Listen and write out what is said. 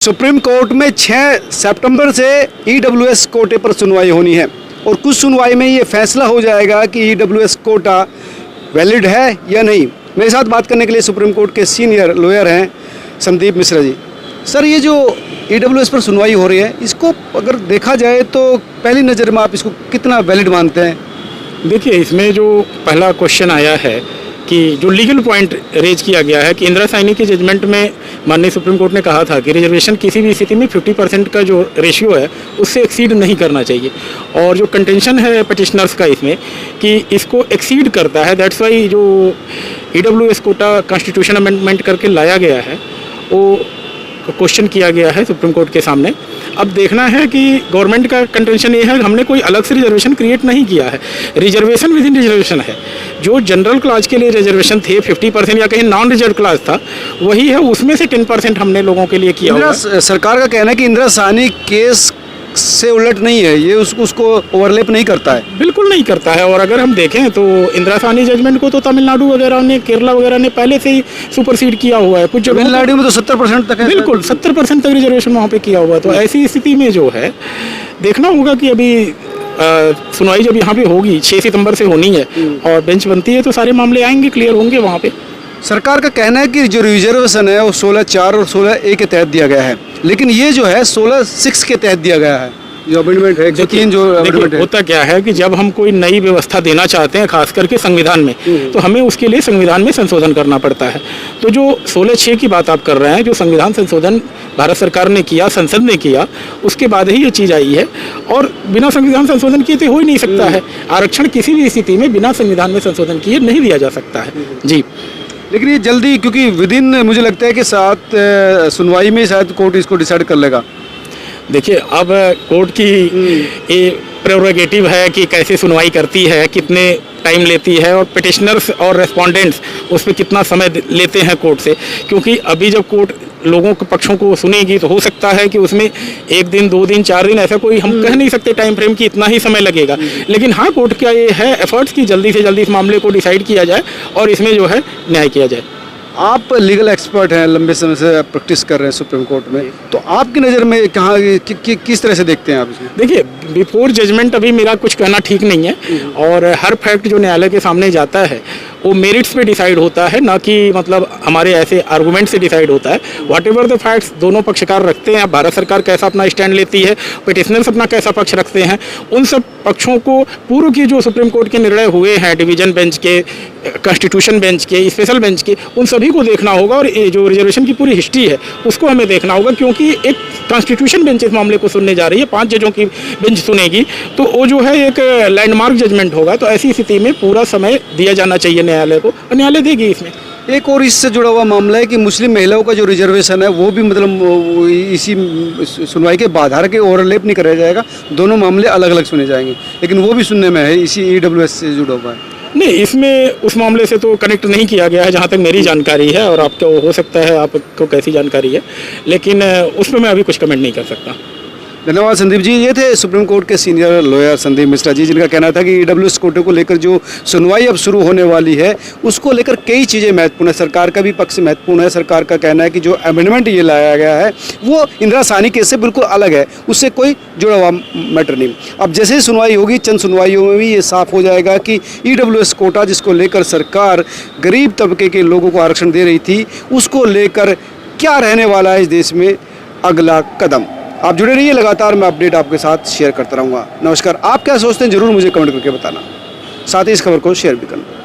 Supreme court में 6 सितंबर से EWS कोटे पर सुनवाई होनी है और कुछ सुनवाई में ये फैसला हो जाएगा कि ईडब्ल्यूएस कोटा वैलिड है या नहीं। मेरे साथ बात करने के लिए सुप्रीम कोर्ट के सीनियर लॉयर हैं संदीप मिश्रा जी। सर, ये जो ईडब्ल्यूएस पर सुनवाई हो रही है, इसको अगर देखा जाए तो पहली नज़र में आप इसको कितना वैलिड मानते हैं? देखिए, इसमें जो पहला क्वेश्चन आया है कि जो लीगल पॉइंट रेज किया गया है कि इंदिरा साइनी के जजमेंट में माननीय सुप्रीम कोर्ट ने कहा था कि रिजर्वेशन किसी भी स्थिति में 50% का जो रेशियो है उससे एक्सीड नहीं करना चाहिए। और जो कंटेंशन है पटिशनर्स का इसमें कि इसको एक्सीड करता है, दैट्स वाई जो ईडब्ल्यूएस कोटा कॉन्स्टिट्यूशन अमेंडमेंट करके लाया गया है वो क्वेश्चन किया गया है सुप्रीम कोर्ट के सामने। अब देखना है कि गवर्नमेंट का कंटेंशन ये है कि हमने कोई अलग से रिजर्वेशन क्रिएट नहीं किया है, रिजर्वेशन विद इन रिजर्वेशन है। जो जनरल क्लास के लिए रिजर्वेशन थे 50% या कहीं नॉन रिजर्व क्लास था वही है, उसमें से 10% हमने लोगों के लिए किया हुआ है। सरकार का कहना है कि इंदिरा साहनी केस से उलट नहीं है, ये उसको ओवरलैप नहीं करता है। बिल्कुल नहीं करता है। और अगर हम देखें तो इंदिरा साहनी जजमेंट को तो तमिलनाडु वगैरह ने, केरला वगैरह ने पहले से ही सुपरसीड किया हुआ है। कुछ तमिलनाडु में तो 70% तक है। बिल्कुल 70% तक रिजर्वेशन वहाँ पे किया हुआ है। तो ऐसी स्थिति में जो है देखना होगा कि अभी सुनवाई जब यहाँ पे होगी 6 सितंबर से होनी है और बेंच बनती है तो सारे मामले आएंगे, क्लियर होंगे वहाँ पे। सरकार का कहना है कि जो रिजर्वेशन है वो 16(4) और 16(a) के तहत दिया गया है, लेकिन ये जो है 16(6) के तहत दिया गया है। जो अमेंडमेंट है 103 जो अमेंडमेंट है। होता क्या है कि जब हम कोई नई व्यवस्था देना चाहते हैं खास करके संविधान में, तो हमें उसके लिए संविधान में संशोधन करना पड़ता है। तो जो 16(6) की बात आप कर रहे हैं, जो संविधान संशोधन भारत सरकार ने किया, संसद ने किया, उसके बाद ही ये चीज़ आई है और बिना संविधान संशोधन किए तो हो ही नहीं सकता है। आरक्षण किसी भी स्थिति में बिना संविधान में संशोधन किए नहीं दिया जा सकता है जी। लेकिन ये जल्दी, क्योंकि विदिन मुझे लगता है कि 7 सुनवाई में शायद कोर्ट इसको डिसाइड कर लेगा। देखिए, अब कोर्ट की ये प्रेरोगेटिव है कि कैसे सुनवाई करती है, कितने टाइम लेती है और पिटिशनर्स और रेस्पोंडेंट्स उस पर कितना समय लेते हैं कोर्ट से। क्योंकि अभी जब कोर्ट लोगों के पक्षों को सुनेगी तो हो सकता है कि उसमें 1 दिन, 2 दिन, 4 दिन, ऐसा कोई हम कह नहीं सकते टाइम फ्रेम कि इतना ही समय लगेगा। लेकिन हाँ, कोर्ट का ये है एफर्ट्स कि जल्दी से जल्दी इस मामले को डिसाइड किया जाए और इसमें जो है न्याय किया जाए। आप लीगल एक्सपर्ट हैं, लंबे समय से प्रैक्टिस कर रहे हैं सुप्रीम कोर्ट में, तो आपकी नज़र में कहाँ किस तरह से देखते हैं आप इसमें? देखिए, बिफोर जजमेंट अभी मेरा कुछ कहना ठीक नहीं है और हर फैक्ट जो न्यायालय के सामने जाता है वो मेरिट्स पे डिसाइड होता है, ना कि मतलब हमारे ऐसे आर्गूमेंट से डिसाइड होता है। व्हाट एवर द फैक्ट्स दोनों पक्षकार रखते हैं, भारत सरकार कैसा अपना स्टैंड लेती है, पिटिशनर्स अपना कैसा पक्ष रखते हैं, उन सब पक्षों को पूर्व की जो सुप्रीम कोर्ट के निर्णय हुए हैं, डिवीजन बेंच के, कॉन्स्टिट्यूशन बेंच के, स्पेशल बेंच के, उन सभी को देखना होगा और जो रिजर्वेशन की पूरी हिस्ट्री है उसको हमें देखना होगा। क्योंकि एक कॉन्स्टिट्यूशन बेंच इस मामले को सुनने जा रही है, 5 जजों की बेंच सुनेगी, तो वो जो है एक लैंडमार्क जजमेंट होगा। तो ऐसी स्थिति में पूरा समय दिया जाना चाहिए न्यायालय को और न्यायालय देगी इसमें। एक और इससे जुड़ा हुआ मामला है कि मुस्लिम महिलाओं का जो रिजर्वेशन है वो भी मतलब इसी सुनवाई के बाधार के ओवरलैप नहीं कराया जाएगा, दोनों मामले अलग अलग सुने जाएंगे, लेकिन वो भी सुनने में है इसी ईडब्ल्यूएस से जुड़ा हुआ है। नहीं, इसमें उस मामले से तो कनेक्ट नहीं किया गया है जहाँ तक मेरी जानकारी है, और आपको हो सकता है आपको कैसी जानकारी है, लेकिन उसमें मैं अभी कुछ कमेंट नहीं कर सकता। धन्यवाद संदीप जी। ये थे सुप्रीम कोर्ट के सीनियर लॉयर संदीप मिश्रा जी, जिनका कहना था कि ईडब्ल्यूएस कोटे को लेकर जो सुनवाई अब शुरू होने वाली है उसको लेकर कई चीज़ें महत्वपूर्ण है। सरकार का भी पक्ष महत्वपूर्ण है। सरकार का कहना है कि जो अमेंडमेंट ये लाया गया है वो इंदिरा साहनी केस से बिल्कुल अलग है, उससे कोई जुड़ा हुआ मैटर नहीं। अब जैसे ही सुनवाई होगी, चंद सुनवाइयों में भी ये साफ हो जाएगा कि ईडब्ल्यूएस कोटा जिसको लेकर सरकार गरीब तबके के लोगों को आरक्षण दे रही थी, उसको लेकर क्या रहने वाला है इस देश में अगला कदम। आप जुड़े रहिए, लगातार मैं अपडेट आपके साथ शेयर करता रहूँगा। नमस्कार। आप क्या सोचते हैं ज़रूर मुझे कमेंट करके बताना, साथ ही इस खबर को शेयर भी करना।